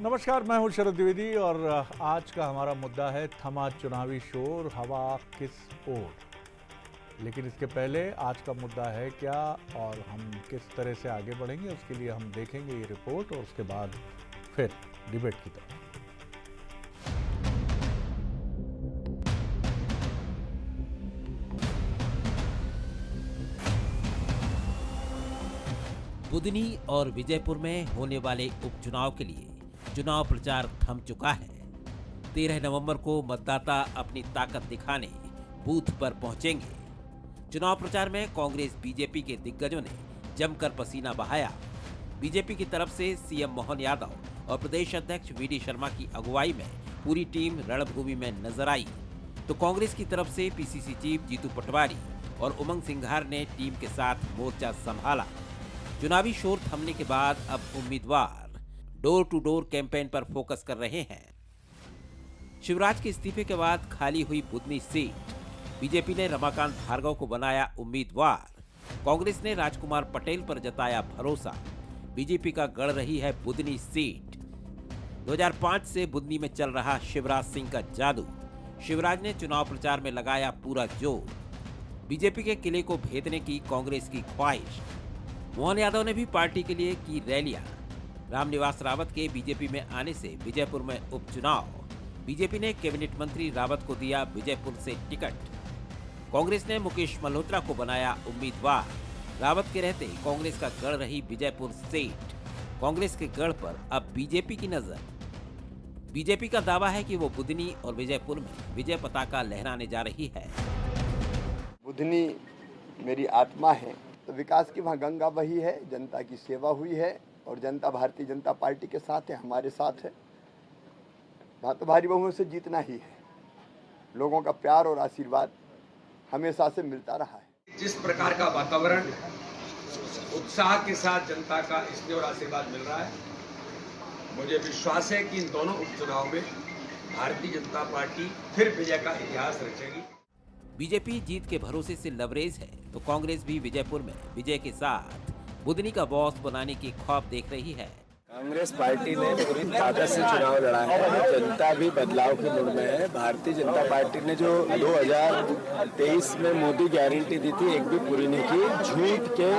नमस्कार, मैं हूं शरद द्विवेदी और आज का हमारा मुद्दा है थमा चुनावी शोर, हवा किस ओर। लेकिन इसके पहले आज का मुद्दा है क्या और हम किस तरह से आगे बढ़ेंगे, उसके लिए हम देखेंगे ये रिपोर्ट और उसके बाद फिर डिबेट की तरफ। बुदनी और विजयपुर में होने वाले उपचुनाव के लिए चुनाव प्रचार थम चुका है। 13 नवंबर को मतदाता अपनी ताकत दिखाने बूथ पर पहुंचेंगे। चुनाव प्रचार में कांग्रेस बीजेपी के दिग्गजों ने जमकर पसीना बहाया। बीजेपी की तरफ से सीएम मोहन यादव और प्रदेश अध्यक्ष वीडी शर्मा की अगुवाई में पूरी टीम रणभूमि में नजर आई, तो कांग्रेस की तरफ से पीसीसी चीफ जीतू पटवारी और उमंग सिंघार ने टीम के साथ मोर्चा संभाला। चुनावी शोर थमने के बाद अब उम्मीदवार डोर टू डोर कैंपेन पर फोकस कर रहे हैं। शिवराज के इस्तीफे के बाद खाली हुई बुदनी सीट बीजेपी ने रमाकांत भार्गव को बनाया उम्मीदवार। कांग्रेस ने राजकुमार पटेल पर जताया भरोसा। बीजेपी का गढ़ रही है बुदनी सीट। 2005 से बुदनी में चल रहा शिवराज सिंह का जादू। शिवराज ने चुनाव प्रचार में लगाया पूरा जोर। बीजेपी के किले को भेदने की कांग्रेस की ख्वाहिश। मोहन यादव ने भी पार्टी के लिए की रैलियां। रामनिवास रावत के बीजेपी में आने से विजयपुर में उपचुनाव। बीजेपी ने कैबिनेट मंत्री रावत को दिया विजयपुर से टिकट। कांग्रेस ने मुकेश मल्होत्रा को बनाया उम्मीदवार। रावत के रहते कांग्रेस का गढ़ रही विजयपुर सीट। कांग्रेस के गढ़ पर अब बीजेपी की नजर। बीजेपी का दावा है कि वो बुदनी और विजयपुर में विजय पताका लहराने जा रही है। बुदनी मेरी आत्मा है, तो विकास की वहाँ गंगा बही है, जनता की सेवा हुई है और जनता भारतीय जनता पार्टी के साथ है, हमारे साथ है। वहाँ तो भारी बहुमत से जीतना ही है। लोगों का प्यार और आशीर्वाद हमेशा से मिलता रहा है। जिस प्रकार का वातावरण उत्साह के साथ जनता का स्नेह और आशीर्वाद मिल रहा है, मुझे विश्वास है कि इन दोनों उपचुनाव में भारतीय जनता पार्टी फिर विजय का इतिहास रचेगी। बीजेपी जीत के भरोसे से लवरेज है, तो कांग्रेस भी विजयपुर में विजय के साथ बुदनी का बॉस बनाने की ख्वाब देख रही है। कांग्रेस पार्टी ने पूरी ताकत से चुनाव लड़ा है। जनता भी बदलाव की मुड़ में है। भारतीय जनता पार्टी ने जो 2023 में मोदी गारंटी दी थी, एक भी पूरी नहीं की। झूठ के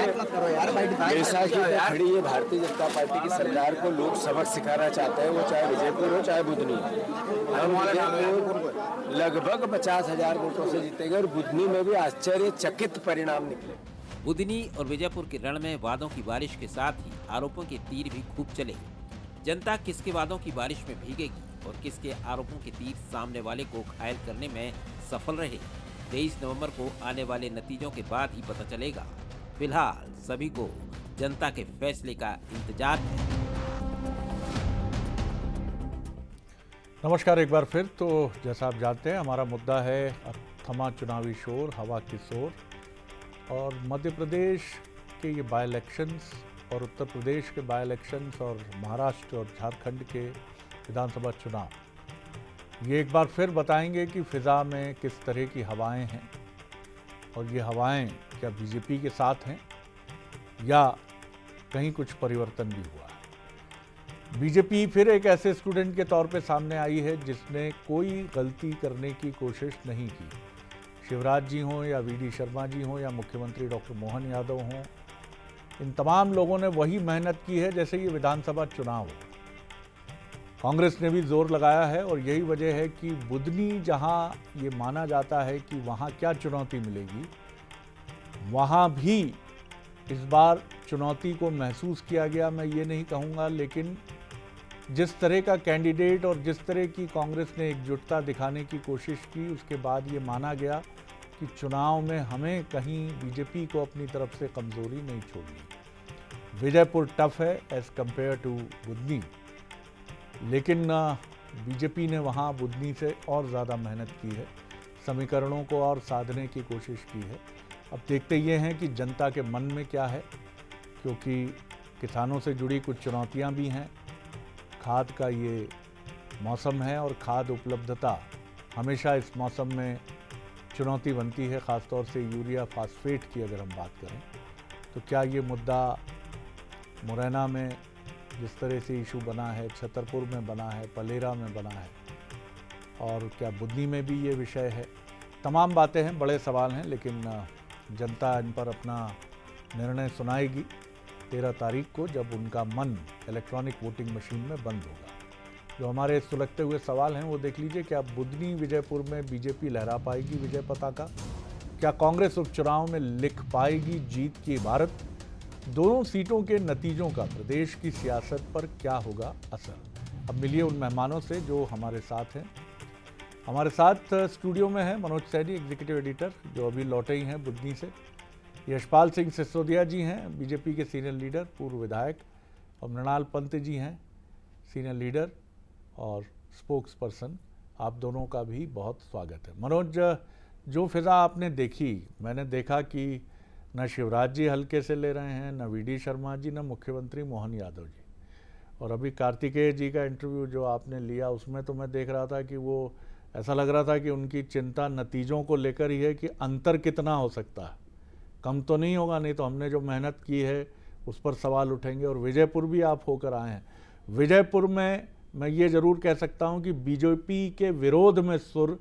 बैसाखी पे खड़ी है भारतीय जनता पार्टी की सरकार को लोग सबक सिखाना चाहते हैं, वो चाहे विजयपुर हो चाहे बुदनी। हम विजयपुर लगभग 50,000 वोटों से जीतेंगे और बुदनी में भी आश्चर्यचकित परिणाम निकले। बुदनी और विजयपुर के रण में वादों की बारिश के साथ ही आरोपों के तीर भी खूब चले। जनता किसके वादों की बारिश में भीगेगी और किसके आरोपों के तीर सामने वाले को घायल करने में सफल रहे, 23 नवंबर को आने वाले नतीजों के बाद ही पता चलेगा। फिलहाल सभी को जनता के फैसले का इंतजार है। नमस्कार एक बार फिर। तो जैसा आप जानते हैं, हमारा मुद्दा है थमा चुनावी शोर, हवा किस ओर। और मध्य प्रदेश के ये बाई इलेक्शंस और उत्तर प्रदेश के बाई इलेक्शंस और महाराष्ट्र और झारखंड के विधानसभा चुनाव, ये एक बार फिर बताएंगे कि फ़िज़ा में किस तरह की हवाएं हैं और ये हवाएं क्या बीजेपी के साथ हैं या कहीं कुछ परिवर्तन भी हुआ है। बीजेपी फिर एक ऐसे स्टूडेंट के तौर पे सामने आई है जिसने कोई गलती करने की कोशिश नहीं की। शिवराज जी हों या वीडी शर्मा जी हों या मुख्यमंत्री डॉक्टर मोहन यादव हों, इन तमाम लोगों ने वही मेहनत की है जैसे ये विधानसभा चुनाव हो। कांग्रेस ने भी जोर लगाया है और यही वजह है कि बुदनी, जहां ये माना जाता है कि वहां क्या चुनौती मिलेगी, वहां भी इस बार चुनौती को महसूस किया गया। मैं ये नहीं कहूँगा, लेकिन जिस तरह का कैंडिडेट और जिस तरह की कांग्रेस ने एकजुटता दिखाने की कोशिश की, उसके बाद ये माना गया कि चुनाव में हमें कहीं बीजेपी को अपनी तरफ से कमज़ोरी नहीं छोड़नी। विजयपुर टफ है एज़ कम्पेयर टू बुदनी, लेकिन बीजेपी ने वहाँ बुदनी से और ज़्यादा मेहनत की है, समीकरणों को और साधने की कोशिश की है। अब देखते ये हैं कि जनता के मन में क्या है, क्योंकि किसानों से जुड़ी कुछ चुनौतियाँ भी हैं। खाद का ये मौसम है और खाद उपलब्धता हमेशा इस मौसम में चुनौती बनती है, ख़ासतौर से यूरिया फास्फेट की अगर हम बात करें तो क्या ये मुद्दा मुरैना में जिस तरह से इशू बना है, छतरपुर में बना है, पलेरा में बना है, और क्या बुधनी में भी ये विषय है। तमाम बातें हैं, बड़े सवाल हैं, लेकिन जनता इन पर अपना निर्णय सुनाएगी 13 तारीख को, जब उनका मन इलेक्ट्रॉनिक वोटिंग मशीन में बंद होगा। जो हमारे सुलगते हुए सवाल हैं वो देख लीजिए। क्या बुधनी विजयपुर में बीजेपी लहरा पाएगी विजय पताका? क्या कांग्रेस उपचुनाव में लिख पाएगी जीत की इबारत? दोनों सीटों के नतीजों का प्रदेश की सियासत पर क्या होगा असर? अब मिलिए उन मेहमानों से जो हमारे साथ हैं। हमारे साथ स्टूडियो में है मनोज सैनी, एग्जीक्यूटिव एडिटर, जो अभी लौटे ही हैं बुधनी से। यशपाल सिंह सिसोदिया जी हैं, बीजेपी के सीनियर लीडर, पूर्व विधायक, और मृणाल पंत जी हैं, सीनियर लीडर और स्पोक्स पर्सन। आप दोनों का भी बहुत स्वागत है। मनोज, जो फिज़ा आपने देखी, मैंने देखा कि न शिवराज जी हल्के से ले रहे हैं, न वीडी शर्मा जी, न मुख्यमंत्री मोहन यादव जी। और अभी कार्तिकेय जी का इंटरव्यू जो आपने लिया, उसमें तो मैं देख रहा था कि वो ऐसा लग रहा था कि उनकी चिंता नतीजों को लेकर ही है कि अंतर कितना हो सकता है, कम तो नहीं होगा, नहीं तो हमने जो मेहनत की है उस पर सवाल उठेंगे। और विजयपुर भी आप होकर आए हैं। विजयपुर में मैं ये ज़रूर कह सकता हूं कि बीजेपी के विरोध में सुर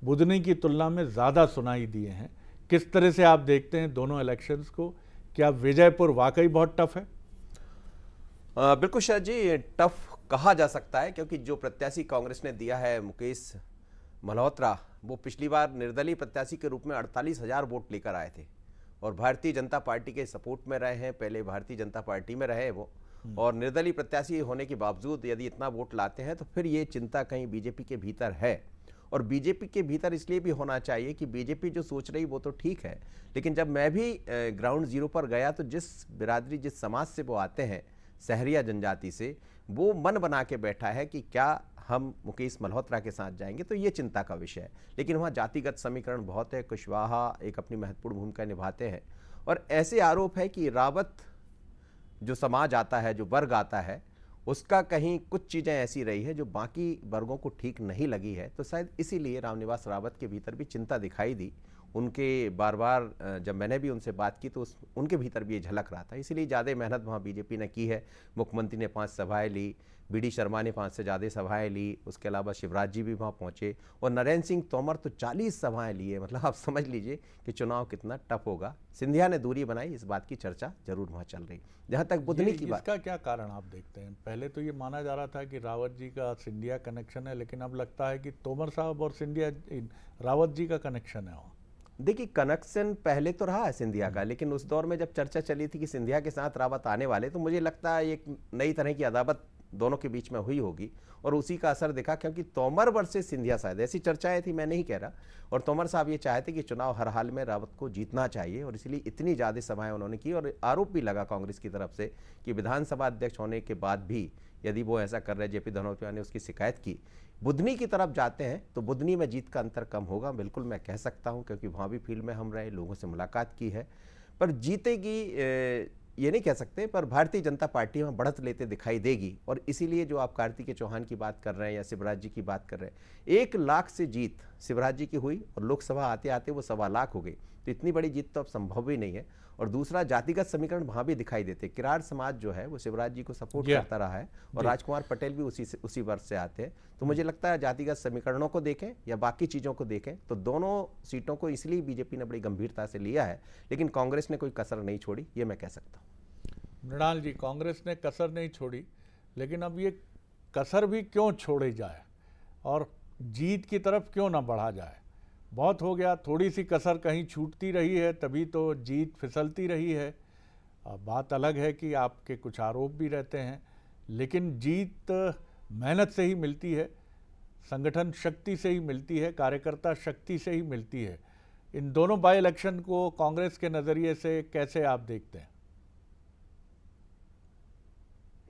बुधनी की तुलना में ज़्यादा सुनाई दिए हैं। किस तरह से आप देखते हैं दोनों इलेक्शंस को? क्या विजयपुर वाकई बहुत टफ है? बिल्कुल शरद जी, टफ कहा जा सकता है, क्योंकि जो प्रत्याशी कांग्रेस ने दिया है मुकेश मल्होत्रा, वो पिछली बार निर्दलीय प्रत्याशी के रूप में 48,000 वोट लेकर आए थे और भारतीय जनता पार्टी के सपोर्ट में रहे हैं। पहले भारतीय जनता पार्टी में रहे वो, और निर्दलीय प्रत्याशी होने के बावजूद यदि इतना वोट लाते हैं तो फिर ये चिंता कहीं बीजेपी के भीतर है। और बीजेपी के भीतर इसलिए भी होना चाहिए कि बीजेपी जो सोच रही वो तो ठीक है, लेकिन जब मैं भी ग्राउंड जीरो पर गया तो जिस बिरादरी, जिस समाज से वो आते हैं, सहरिया जनजाति से, वो मन बना के बैठा है कि क्या हम मुकेश मल्होत्रा के साथ जाएंगे, तो ये चिंता का विषय है। लेकिन वहाँ जातिगत समीकरण बहुत है, कुशवाहा एक अपनी महत्वपूर्ण भूमिका निभाते हैं, और ऐसे आरोप है कि रावत जो समाज आता है, जो वर्ग आता है, उसका कहीं कुछ चीज़ें ऐसी रही है जो बाकी वर्गों को ठीक नहीं लगी है। तो शायद इसीलिए रामनिवास रावत के भीतर भी चिंता दिखाई दी। उनके बार बार जब मैंने भी उनसे बात की तो उनके भीतर भी ये झलक रहा था। इसीलिए ज़्यादा मेहनत वहाँ बीजेपी ने की है। मुख्यमंत्री ने 5 सभाएं ली, वीडी शर्मा ने 5 से ज़्यादा सभाएं ली, उसके अलावा शिवराज जी भी वहाँ पहुँचे, और नरेंद्र सिंह तोमर तो 40 सभाएं लिए। मतलब आप समझ लीजिए कि चुनाव कितना टफ होगा। सिंधिया ने दूरी बनाई, इस बात की चर्चा जरूर वहाँ चल रही। जहाँ तक बुधनी की बात, इसका क्या कारण आप देखते हैं? पहले तो ये माना जा रहा था कि रावत जी का सिंधिया कनेक्शन है, लेकिन अब लगता है कि तोमर साहब और सिंधिया रावत जी का कनेक्शन है। देखिए, कनेक्शन पहले तो रहा है सिंधिया का, लेकिन उस दौर में जब चर्चा चली थी कि सिंधिया के साथ रावत आने वाले, तो मुझे लगता है एक नई तरह की अदावत दोनों के बीच में हुई होगी, और उसी का असर दिखा। क्योंकि तोमर वर्सेस सिंधिया, शायद ऐसी चर्चाएं थी, मैं नहीं कह रहा, और तोमर साहब ये चाहते कि चुनाव हर हाल में रावत को जीतना चाहिए, और इसलिए इतनी ज़्यादा सभाएं उन्होंने की। और आरोप भी लगा कांग्रेस की तरफ से कि विधानसभा अध्यक्ष होने के बाद भी यदि वो ऐसा कर रहे, जेपी धनोपिया ने उसकी शिकायत की, बुधनी की तरफ जाते हैं तो बुधनी में जीत का अंतर कम होगा। बिल्कुल मैं कह सकता हूं, क्योंकि वहाँ भी फील्ड में हम रहे, लोगों से मुलाकात की है। पर जीतेगी ये नहीं कह सकते, पर भारतीय जनता पार्टी में बढ़त लेते दिखाई देगी। और इसीलिए जो आप कार्तिकेय चौहान की बात कर रहे हैं या शिवराज जी की बात कर रहे हैं, 1 लाख से जीत शिवराज जी की हुई, और लोकसभा आते आते वो 1.25 लाख हो गई। तो इतनी बड़ी जीत तो अब संभव ही नहीं है। और दूसरा, जातिगत समीकरण वहाँ भी दिखाई देते। किरार समाज जो है वो शिवराज जी को सपोर्ट करता रहा है, और राजकुमार पटेल भी उसी वर्ष से आते हैं। तो मुझे लगता है जातिगत समीकरणों को देखें या बाकी चीज़ों को देखें तो दोनों सीटों को इसलिए बीजेपी ने बड़ी गंभीरता से लिया है, लेकिन कांग्रेस ने कोई कसर नहीं छोड़ी, ये मैं कह सकता हूँ। मृणाल जी, कांग्रेस ने कसर नहीं छोड़ी, लेकिन अब ये कसर भी क्यों छोड़ी जाए और जीत की तरफ क्यों ना बढ़ा जाए? बहुत हो गया, थोड़ी सी कसर कहीं छूटती रही है, तभी तो जीत फिसलती रही है। बात अलग है कि आपके कुछ आरोप भी रहते हैं, लेकिन जीत मेहनत से ही मिलती है, संगठन शक्ति से ही मिलती है, कार्यकर्ता शक्ति से ही मिलती है। इन दोनों बाई इलेक्शन को कांग्रेस के नज़रिए से कैसे आप देखते हैं?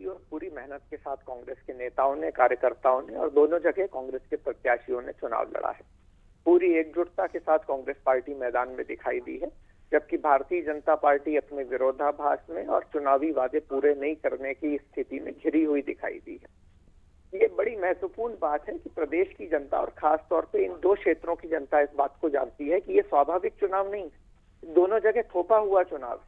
और पूरी मेहनत के साथ कांग्रेस के नेताओं ने, कार्यकर्ताओं ने, और दोनों जगह कांग्रेस के प्रत्याशियों ने चुनाव लड़ा है। पूरी एकजुटता के साथ कांग्रेस पार्टी मैदान में दिखाई दी है, जबकि भारतीय जनता पार्टी अपने विरोधाभास में और चुनावी वादे पूरे नहीं करने की स्थिति में घिरी हुई दिखाई दी है। ये बड़ी महत्वपूर्ण बात है कि प्रदेश की जनता और खास तौर पे इन 2 क्षेत्रों की जनता इस बात को जानती है कि ये स्वाभाविक चुनाव नहीं, दोनों जगह थोपा हुआ चुनाव।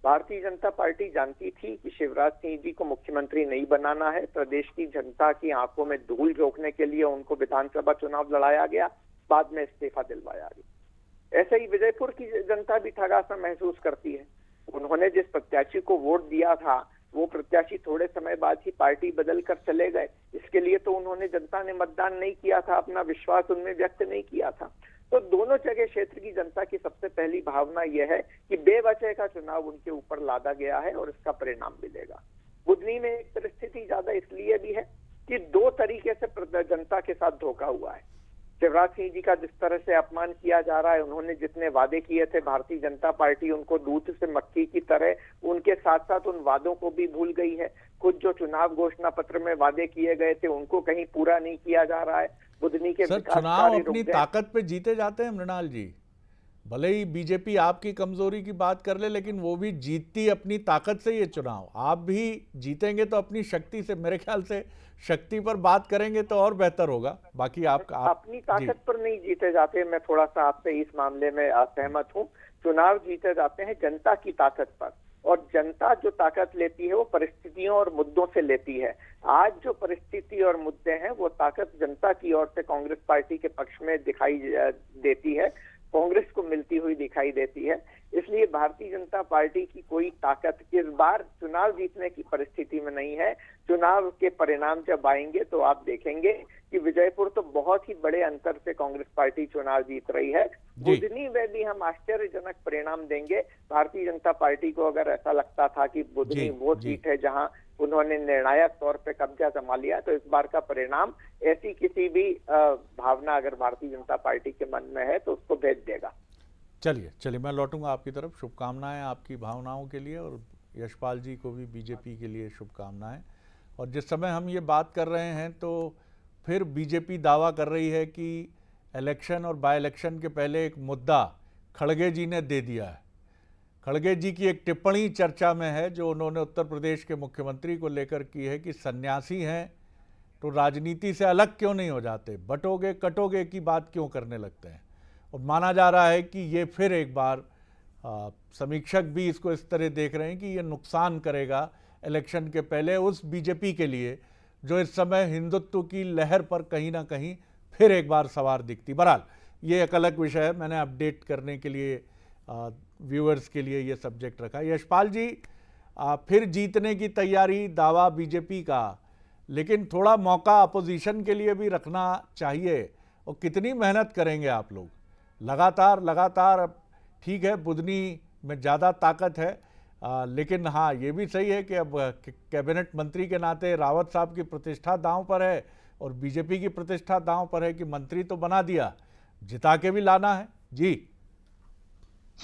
भारतीय जनता पार्टी जानती थी कि शिवराज सिंह जी को मुख्यमंत्री नहीं बनाना है। प्रदेश की जनता की आंखों में धूल झोंकने के लिए उनको विधानसभा चुनाव लड़ाया गया, बाद में इस्तीफा दिलवाया गया। ऐसे ही विजयपुर की जनता भी ठगा सा महसूस करती है। उन्होंने जिस प्रत्याशी को वोट दिया था वो प्रत्याशी थोड़े समय बाद ही पार्टी बदल कर चले गए। इसके लिए तो उन्होंने, जनता ने मतदान नहीं किया था, अपना विश्वास उनमें व्यक्त नहीं किया था। तो दोनों जगह क्षेत्र की जनता की सबसे पहली भावना यह है कि बेवजह का चुनाव उनके ऊपर लादा गया है और इसका परिणाम मिलेगा। बुधनी में एक परिस्थिति ज्यादा इसलिए भी है कि दो तरीके से जनता के साथ धोखा हुआ है। शिवराज सिंह जी का जिस तरह से अपमान किया जा रहा है, उन्होंने जितने वादे किए थे, भारतीय जनता पार्टी उनको दूध से मक्खी की तरह उनके साथ साथ उन वादों को भी भूल गई है। खुद जो चुनाव घोषणा पत्र में वादे किए गए थे उनको कहीं पूरा नहीं किया जा रहा है। बुधनी के सर, चुनाव अपनी ताकत पे जीते जाते हैं मृणाल जी। भले ही बीजेपी आपकी कमजोरी की बात कर ले, लेकिन वो भी जीतती अपनी ताकत से ये चुनाव। आप भी जीतेंगे तो अपनी शक्ति से, मेरे ख्याल से शक्ति पर बात करेंगे तो और बेहतर होगा। बाकी आप अपनी ताकत पर नहीं जीते जाते। मैं थोड़ा सा आपसे इस मामले में असहमत हूँ। चुनाव जीते जाते हैं जनता की ताकत पर, और जनता जो ताकत लेती है वो परिस्थितियों और मुद्दों से लेती है। आज जो परिस्थिति और मुद्दे हैं वो ताकत जनता की ओर से कांग्रेस पार्टी के पक्ष में दिखाई देती है, कांग्रेस को मिलती हुई दिखाई देती है। इसलिए भारतीय जनता पार्टी की कोई ताकत इस बार चुनाव जीतने की परिस्थिति में नहीं है। चुनाव के परिणाम जब आएंगे तो आप देखेंगे कि विजयपुर तो बहुत ही बड़े अंतर से कांग्रेस पार्टी चुनाव जीत रही है। बुधनी में भी हम आश्चर्यजनक परिणाम देंगे। भारतीय जनता पार्टी को अगर ऐसा लगता था कि बुधनी वो सीट है जहां उन्होंने निर्णायक तौर पे कब्जा जमा लिया, तो इस बार का परिणाम ऐसी किसी भी भावना अगर भारतीय जनता पार्टी के मन में है तो उसको भेज देगा। चलिए मैं लौटूंगा आपकी तरफ। शुभकामनाएं आपकी भावनाओं के लिए, और यशपाल जी को भी बीजेपी के लिए शुभकामनाएं। और जिस समय हम ये बात कर रहे हैं तो फिर बीजेपी दावा कर रही है कि इलेक्शन और बाय इलेक्शन के पहले एक मुद्दा खड़गे जी ने दे दिया है। खड़गे जी की एक टिप्पणी चर्चा में है जो उन्होंने उत्तर प्रदेश के मुख्यमंत्री को लेकर की है कि सन्यासी हैं तो राजनीति से अलग क्यों नहीं हो जाते, बटोगे कटोगे की बात क्यों करने लगते हैं। और माना जा रहा है कि ये फिर एक बार समीक्षक भी इसको इस तरह देख रहे हैं कि ये नुकसान करेगा इलेक्शन के पहले उस बीजेपी के लिए जो इस समय हिंदुत्व की लहर पर कहीं ना कहीं फिर एक बार सवार दिखती। बहरहाल ये एक अलग विषय है, मैंने अपडेट करने के लिए व्यूअर्स के लिए ये सब्जेक्ट रखा। यशपाल जी, फिर जीतने की तैयारी, दावा बीजेपी का, लेकिन थोड़ा मौका अपोजिशन के लिए भी रखना चाहिए। और कितनी मेहनत करेंगे आप लोग लगातार। ठीक है, बुधनी में ज़्यादा ताकत है, लेकिन हाँ ये भी सही है कि अब कैबिनेट मंत्री के नाते रावत साहब की प्रतिष्ठा दांव पर है और बीजेपी की प्रतिष्ठा दांव पर है कि मंत्री तो बना दिया, जिता के भी लाना है। जी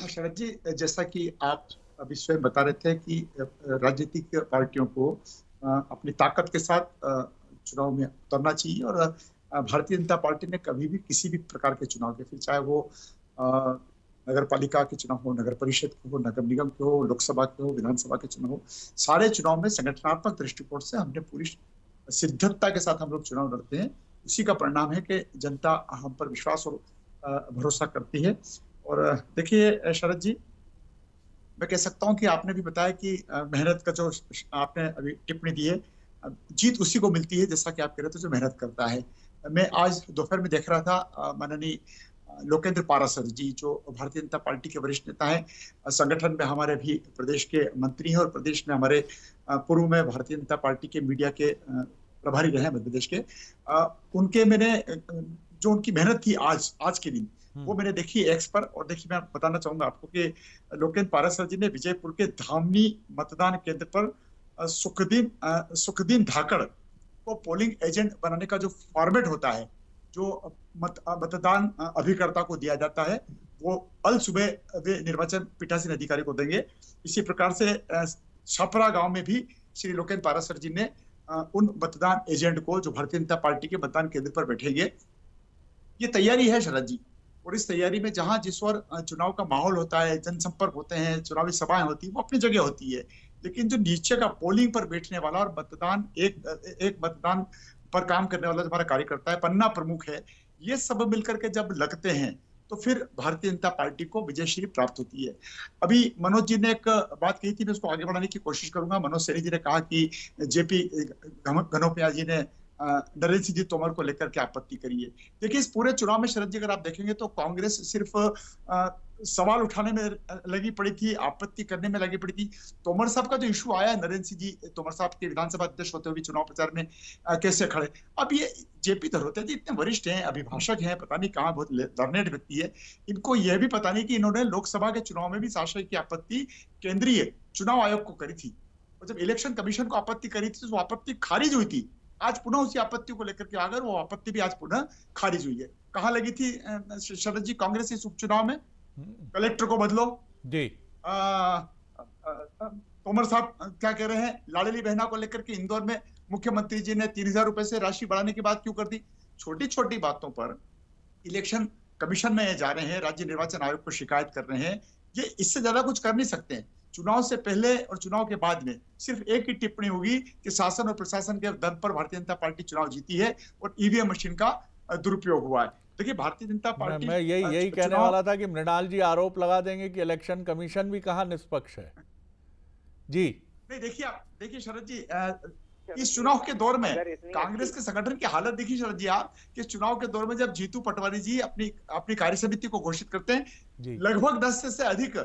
शरद जी, जैसा कि आप अभी स्वयं बता रहे थे कि राजनीतिक पार्टियों को अपनी ताकत के साथ चुनाव में उतरना चाहिए, और भारतीय जनता पार्टी ने कभी भी किसी भी प्रकार के चुनाव के, फिर चाहे वो नगर पालिका के चुनाव हो, नगर परिषद के हो, नगर निगम के हो, लोकसभा के हो, विधानसभा के चुनाव हो, सारे चुनाव में संगठनात्मक दृष्टिकोण से हमने पूरी सिद्धता के साथ हम लोग चुनाव लड़ते हैं। उसी का परिणाम है कि जनता हम पर विश्वास और भरोसा करती है। और देखिए शरद जी, मैं कह सकता हूं कि आपने भी बताया कि मेहनत का जो आपने अभी टिप्पणी दी है, जीत उसी को मिलती है जैसा कि आप कह रहे थे जो मेहनत करता है। मैं आज दोपहर में देख रहा था माननीय लोकेंद्र पारासर जी, जो भारतीय जनता पार्टी के वरिष्ठ नेता हैं, संगठन में हमारे भी प्रदेश के मंत्री हैं और प्रदेश में हमारे पूर्व में भारतीय जनता पार्टी के मीडिया के प्रभारी रहे मध्य प्रदेश के, उनके मैंने जो उनकी मेहनत थी आज के दिन वो मैंने देखी एक्स पर। और देखिए, मैं बताना चाहूंगा आपको कि लोकेंद्र पारासर जी ने विजयपुर के धामनी मतदान केंद्र पर सुखदीन धाकड़ को पोलिंग एजेंट बनाने का जो फॉर्मेट होता है, जो मतदान अभिकर्ता को दिया जाता है, वो कल सुबह वे निर्वाचन पीठासीन अधिकारी को देंगे। इसी प्रकार से छपरा गांव में भी श्री लोकेंद्र पारासर जी ने उन मतदान एजेंट को जो भारतीय जनता पार्टी के मतदान केंद्र पर बैठेंगे, ये तैयारी है शरद जी। और इस तैयारी में जहां जिस ओर चुनाव का माहौल होता है, जनसंपर्क होते हैं, चुनावी सभाएं होती है, वो अपनी जगह होती है, लेकिन जो नीचे का पोलिंग पर बैठने वाला और मतदान एक मतदान पर काम करने वाला जो हमारा कार्यकर्ता है, पन्ना प्रमुख है, ये सब मिलकर के जब लगते हैं तो फिर भारतीय जनता पार्टी को विजयश्री प्राप्त होती है। अभी मनोज जी ने एक बात कही थी, मैं उसको आगे बढ़ाने की कोशिश करूंगा। मनोज सैनी जी ने कहा कि जेपी घनौपिया जी ने नरेंद्र सिंह जी तोमर को लेकर के आपत्ति करी है। देखिए, इस पूरे चुनाव में शरद जी अगर आप देखेंगे तो कांग्रेस सिर्फ सवाल उठाने में लगी पड़ी थी, आपत्ति करने में लगी पड़ी थी। तोमर साहब का जो इशू आया, नरेंद्र सिंह जी तोमर साहब के विधानसभा अध्यक्ष होते हुए चुनाव प्रचार में कैसे खड़े। अब ये जेपी धरोते जी इतने वरिष्ठ हैं, अभिभाषक हैं, पता नहीं कहाँ बहुत लर्नेड व्यक्ति है, इनको यह भी पता नहीं कि इन्होंने लोकसभा के चुनाव में भी शासन की आपत्ति केंद्रीय चुनाव आयोग को करी थी, और जब इलेक्शन कमीशन को आपत्ति करी थी तो वो आपत्ति खारिज हुई थी। आज पुनः उसी आपत्ति को लेकर के आकर वो आपत्ति भी आज पुनः खारिज हुई है। कहाँ लगी थी शरद जी कांग्रेस इस उपचुनाव में? कलेक्टर को बदलो जी। तोमर साहब क्या कह रहे हैं, लाडली बहना को लेकर के इंदौर में मुख्यमंत्री जी ने 3000 रुपए से राशि बढ़ाने की बात क्यों कर दी? छोटी छोटी बातों पर इलेक्शन कमीशन में जा रहे हैं, राज्य निर्वाचन आयोग को शिकायत कर रहे हैं। ये इससे ज्यादा कुछ कर नहीं सकते हैं। चुनाव से पहले और चुनाव के बाद में सिर्फ एक ही टिप्पणी होगी कि शासन और प्रशासन के दम पर भारतीय जनता पार्टी चुनाव जीती है और ईवीएम मशीन का दुरुपयोग हुआ है। देखिए, भारतीय जनता पार्टी, मैं यही कहने वाला था कि मृणाल जी आरोप लगा देंगे कि इलेक्शन कमीशन भी कहाँ निष्पक्ष है जी। नहीं, देखिए शरद जी, इस चुनाव के दौर में कांग्रेस के संगठन की हालत देखिए शरद जी आप, कि इस चुनाव के दौर में जब जीतू पटवारी जी अपनी कार्य समिति को घोषित करते हैं, लगभग 10 से अधिक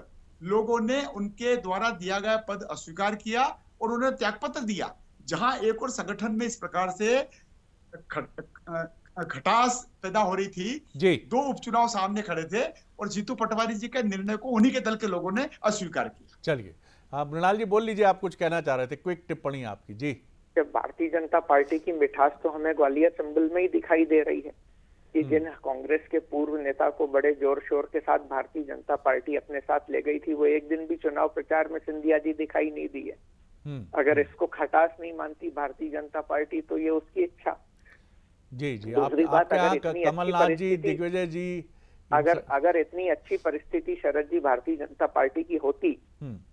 लोगों ने उनके द्वारा दिया गया पद अस्वीकार किया और उन्होंने त्यागपत्र दिया। जहां एक और संगठन में इस प्रकार से खटास पैदा हो रही थी जी, 2 उपचुनाव सामने खड़े थे और जीतू पटवारी जी के निर्णय को उन्हीं के दल के लोगों ने अस्वीकार किया। चलिए, आप मृणाल जी बोल लीजिए, आप कुछ कहना चाह रहे थे, क्विक टिप्पणी आपकी जी। भारतीय जनता पार्टी की मिठास तो हमें ग्वालियर चंबल में ही दिखाई दे रही है कि जिन कांग्रेस के पूर्व नेता को बड़े जोर शोर के साथ भारतीय जनता पार्टी अपने साथ ले गई थी, वो एक दिन भी चुनाव प्रचार में सिंधिया जी दिखाई नहीं दिए। अगर इसको खटास नहीं मानती भारतीय जनता पार्टी तो ये उसकी इच्छा। जी जी, आपके यहाँ कमलनाथ जी, दिग्विजय जी, अगर इतनी अच्छी परिस्थिति शरद जी भारतीय जनता पार्टी की होती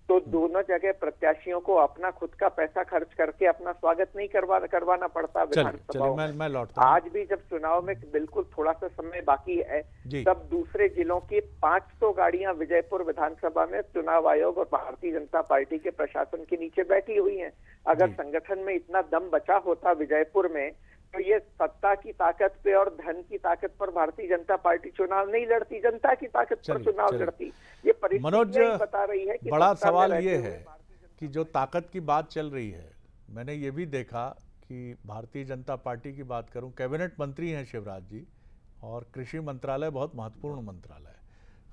तो दोनों जगह प्रत्याशियों को अपना खुद का पैसा खर्च करके अपना स्वागत नहीं करवाना पड़ता विधानसभा में। आज भी जब चुनाव में बिल्कुल थोड़ा सा समय बाकी है, तब दूसरे जिलों की 500 गाड़ियां विजयपुर विधानसभा में चुनाव आयोग और भारतीय जनता पार्टी के प्रशासन के नीचे बैठी हुई हैं। अगर संगठन में इतना दम बचा होता विजयपुर में, तो ये सत्ता की ताकत पे और धन की ताकत पर भारतीय जनता पार्टी चुनाव नहीं लड़ती, जनता की ताकत पर चुनाव लड़ती। ये परिस्थिति बता रही है कि बड़ा सवाल ये है कि जो ताकत की बात चल रही है, मैंने ये भी देखा कि भारतीय जनता पार्टी की बात करूं, कैबिनेट मंत्री हैं शिवराज जी और कृषि मंत्रालय बहुत महत्वपूर्ण मंत्रालय है,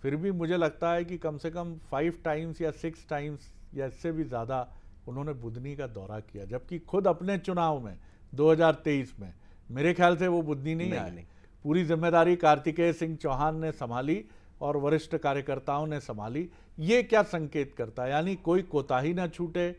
फिर भी मुझे लगता है कि कम से कम 5 टाइम्स या 6 टाइम्स या इससे भी ज़्यादा उन्होंने बुधनी का दौरा किया, जबकि खुद अपने चुनाव में 2023 में मेरे ख्याल से वो बुद्धि नहीं आई। पूरी जिम्मेदारी कार्तिकेय सिंह चौहान ने संभाली और वरिष्ठ कार्यकर्ताओं ने संभाली। ये क्या संकेत करता है? यानी कोई कोताही ना छूटे,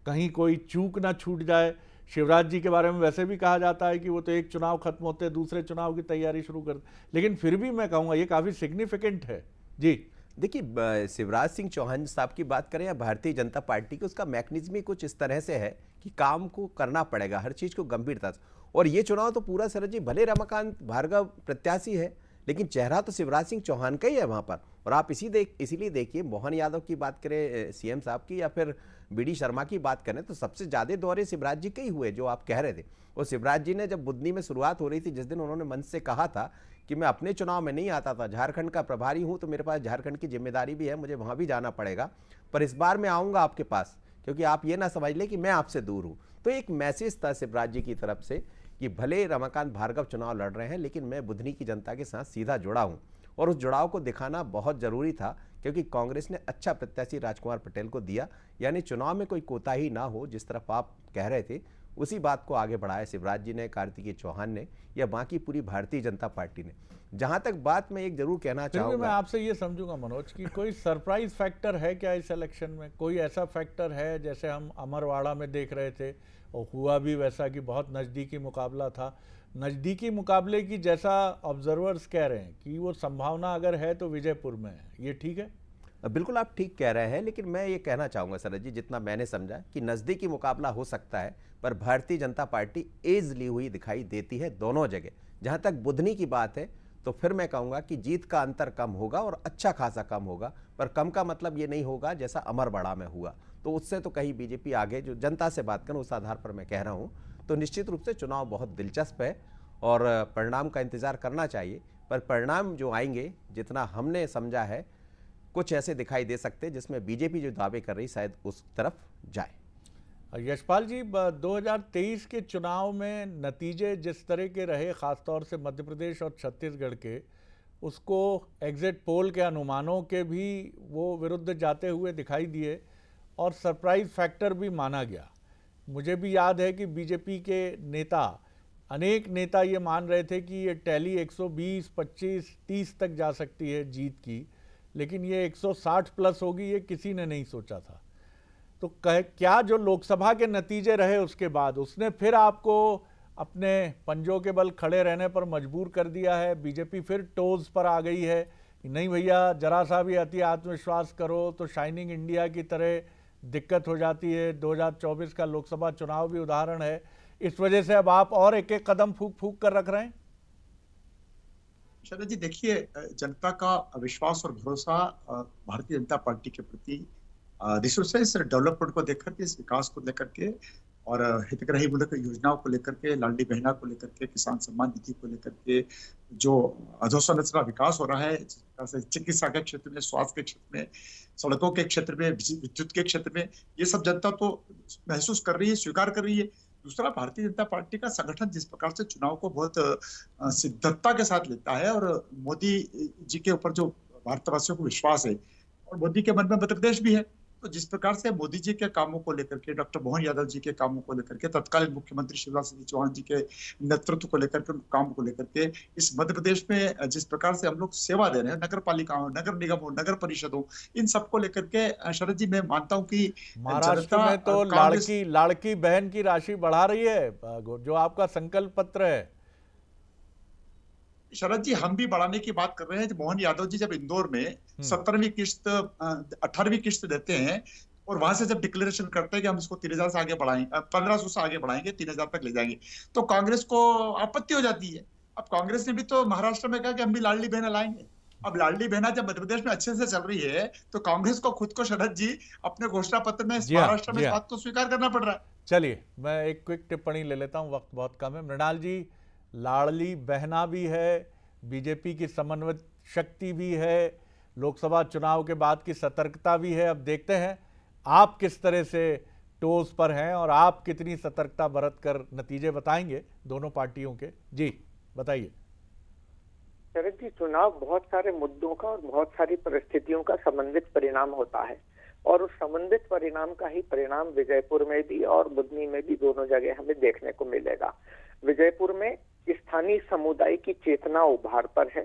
कहीं कोई चूक ना छूट जाए। शिवराज जी के बारे में वैसे भी कहा जाता है कि वो तो एक चुनाव खत्म होते दूसरे चुनाव की तैयारी शुरू करते, लेकिन फिर भी मैं कहूँगा ये काफ़ी सिग्निफिकेंट है जी। देखिए, शिवराज सिंह चौहान साहब की बात करें या भारतीय जनता पार्टी की, उसका मैकेनिज्म ही कुछ इस तरह से है कि काम को करना पड़ेगा, हर चीज़ को गंभीरता से। और ये चुनाव तो पूरा शरद जी, भले रमाकांत भार्गव प्रत्याशी है, लेकिन चेहरा तो शिवराज सिंह चौहान का ही है वहाँ पर। और आप इसीलिए देखिए, मोहन यादव की बात करें सीएम साहब की, या फिर बीडी शर्मा की बात करें, तो सबसे ज़्यादा दौरे शिवराज जी के ही हुए, जो आप कह रहे थे। और शिवराज जी ने जब बुधनी में शुरुआत हो रही थी, जिस दिन उन्होंने मंच से कहा था कि मैं अपने चुनाव में नहीं आता था, झारखंड का प्रभारी हूँ तो मेरे पास झारखंड की जिम्मेदारी भी है, मुझे वहाँ भी जाना पड़ेगा, पर इस बार मैं आऊँगा आपके पास, क्योंकि आप ये ना समझ लें कि मैं आपसे दूर हूँ। तो एक मैसेज था शिवराज जी की तरफ से कि भले रमाकांत भार्गव चुनाव लड़ रहे हैं, लेकिन मैं बुधनी की जनता के साथ सीधा जुड़ा हूँ। और उस जुड़ाव को दिखाना बहुत ज़रूरी था, क्योंकि कांग्रेस ने अच्छा प्रत्याशी राजकुमार पटेल को दिया, यानी चुनाव में कोई कोताही ना हो, जिस तरफ आप कह रहे थे, उसी बात को आगे बढ़ाया शिवराज जी ने, कार्तिकेय चौहान ने, या बाकी पूरी भारतीय जनता पार्टी ने। जहां तक बात मैं एक जरूर कहना चाहूंगा, मैं आपसे ये समझूंगा मनोज कि कोई सरप्राइज फैक्टर है क्या इस इलेक्शन में? कोई ऐसा फैक्टर है जैसे हम अमरवाड़ा में देख रहे थे और हुआ भी वैसा कि बहुत नज़दीकी मुकाबला था, नज़दीकी मुकाबले की जैसा ऑब्जर्वर्स कह रहे हैं कि वो संभावना अगर है तो विजयपुर में है, ये ठीक है? बिल्कुल आप ठीक कह रहे हैं, लेकिन मैं ये कहना चाहूँगा शरद जी, जितना मैंने समझा कि नज़दीकी मुकाबला हो सकता है, पर भारतीय जनता पार्टी एज ली हुई दिखाई देती है दोनों जगह। जहाँ तक बुधनी की बात है तो फिर मैं कहूँगा कि जीत का अंतर कम होगा और अच्छा खासा कम होगा। पर कम का मतलब ये नहीं होगा जैसा अमरबड़ा में हुआ, तो उससे तो कहीं बीजेपी आगे, जो जनता से बात करूँ उस आधार पर मैं कह रहा हूँ। तो निश्चित रूप से चुनाव बहुत दिलचस्प है और परिणाम का इंतजार करना चाहिए, पर परिणाम जो आएंगे, जितना हमने समझा है, कुछ ऐसे दिखाई दे सकते जिसमें बीजेपी जो दावे कर रही शायद उस तरफ जाए। यशपाल जी, 2023 के चुनाव में नतीजे जिस तरह के रहे, ख़ासतौर से मध्य प्रदेश और छत्तीसगढ़ के, उसको एग्जिट पोल के अनुमानों के भी वो विरुद्ध जाते हुए दिखाई दिए और सरप्राइज फैक्टर भी माना गया। मुझे भी याद है कि बीजेपी के नेता, अनेक नेता ये मान रहे थे कि ये टैली 120, 25, 30 तक जा सकती है जीत की, लेकिन ये 160 प्लस होगी, ये किसी ने नहीं सोचा था। तो क्या जो लोकसभा के नतीजे रहे उसके बाद उसने फिर आपको अपने पंजों के बल खड़े रहने पर मजबूर कर दिया है? बीजेपी फिर टोज पर आ गई है कि नहीं भैया, जरा सा भी अति आत्मविश्वास करो तो शाइनिंग इंडिया की तरह दिक्कत हो जाती है। 2024 का लोकसभा चुनाव भी उदाहरण है। इस वजह से अब आप और एक एक कदम फूक फूक कर रख रहे हैं? शरद जी, देखिए, जनता का विश्वास और भरोसा भारतीय जनता पार्टी के प्रति रिसोर्सेस डेवलपमेंट को लेकर के, इस विकास को लेकर के और हितग्राही मूलक योजनाओं को लेकर के, लाडली बहना को लेकर के, किसान सम्मान निधि को लेकर के जो अधोसंरचना विकास हो रहा है, चिकित्सा के क्षेत्र में, स्वास्थ्य के क्षेत्र में, सड़कों के क्षेत्र में, विद्युत के क्षेत्र में, ये सब जनता तो महसूस कर रही है, स्वीकार कर रही है। दूसरा, भारतीय जनता पार्टी का संगठन जिस प्रकार से चुनाव को बहुत सिद्धता के साथ लेता है और मोदी जी के ऊपर जो भारतवासियों को विश्वास है और मोदी के मन में मध्य प्रदेश भी है, तो जिस प्रकार से मोदी जी के कामों को लेकर के, डॉक्टर मोहन यादव जी के कामों को लेकर के, तत्कालीन मुख्यमंत्री शिवराज सिंह चौहान जी के नेतृत्व को लेकर के, कामों को लेकर के, इस मध्य प्रदेश में जिस प्रकार से हम लोग सेवा दे रहे हैं, नगर पालिकाओं, नगर निगमों, नगर परिषदों, इन सबको लेकर के शरद जी मैं मानता हूँ कि महाराष्ट्र में तो लाड़की बहन की राशि बढ़ा रही है, जो आपका संकल्प पत्र है। शरद जी, हम भी बढ़ाने की बात कर रहे हैं। मोहन यादव जी जब इंदौर में 17वीं किस्त, 18वीं किस्त देते हैं और वहां से जब डिक्लेरेशन करते हैं कि हम इसको 3000 से आगे बढ़ाएंगे, 1500 से आगे बढ़ाएंगे, 3000 तक ले जाएंगे, तो कांग्रेस को आपत्ति हो जाती है। अब कांग्रेस ने भी तो महाराष्ट्र में कहा कि हम भी लाडली बहना लाएंगे। अब लाडली बहना जब मध्य प्रदेश में अच्छे से चल रही है तो कांग्रेस को खुद को, शरद जी, अपने घोषणा पत्र में महाराष्ट्र में इस बात को स्वीकार करना पड़ रहा है। चलिए, मैं एक क्विक टिप्पणी ले लेता हूँ, वक्त बहुत कम है। मृणाल जी, लाडली बहना भी है, बीजेपी की समन्वय शक्ति भी है, लोकसभा चुनाव के बाद की सतर्कता भी है। अब देखते हैं आप किस तरह से टोज पर हैं और आप कितनी सतर्कता बरत कर नतीजे बताएंगे दोनों पार्टियों के। जी बताइए। शरद जी, चुनाव बहुत सारे मुद्दों का और बहुत सारी परिस्थितियों का समन्वित परिणाम होता है और उस समन्वित परिणाम का ही परिणाम विजयपुर में भी और बुधनी में भी दोनों जगह हमें देखने को मिलेगा। विजयपुर में स्थानीय समुदाय की चेतना उभार पर है।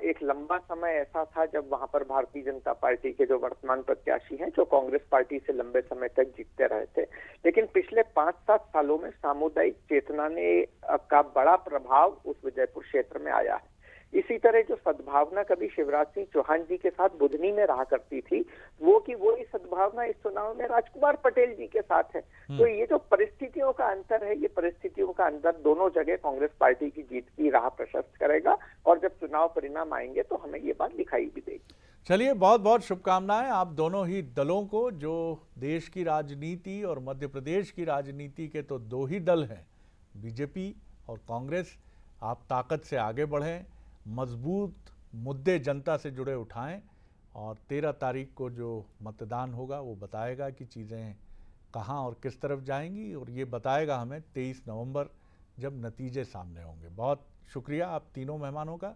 एक लंबा समय ऐसा था जब वहां पर भारतीय जनता पार्टी के जो वर्तमान प्रत्याशी हैं, जो कांग्रेस पार्टी से लंबे समय तक जीतते रहे थे, लेकिन पिछले 5-7 सालों में सामुदायिक चेतना ने का बड़ा प्रभाव उस विजयपुर क्षेत्र में आया है। इसी तरह जो सद्भावना कभी शिवराज सिंह चौहान जी के साथ बुधनी में रहा करती थी, वो ही सद्भावना इस चुनाव में राजकुमार पटेल जी के साथ है। तो ये जो परिस्थितियों का अंतर है, ये परिस्थितियों का अंतर दोनों जगह कांग्रेस पार्टी की जीत की राह प्रशस्त करेगा और जब चुनाव परिणाम आएंगे तो हमें ये बात दिखाई भी देगी। चलिए, बहुत बहुत शुभकामनाएं आप दोनों ही दलों को। जो देश की राजनीति और मध्य प्रदेश की राजनीति के तो दो ही दल हैं, बीजेपी और कांग्रेस। आप ताकत से आगे बढ़ें, मजबूत मुद्दे जनता से जुड़े उठाएं और 13 तारीख को जो मतदान होगा वो बताएगा कि चीज़ें कहाँ और किस तरफ जाएंगी, और ये बताएगा हमें 23 नवंबर जब नतीजे सामने होंगे। बहुत शुक्रिया आप तीनों मेहमानों का।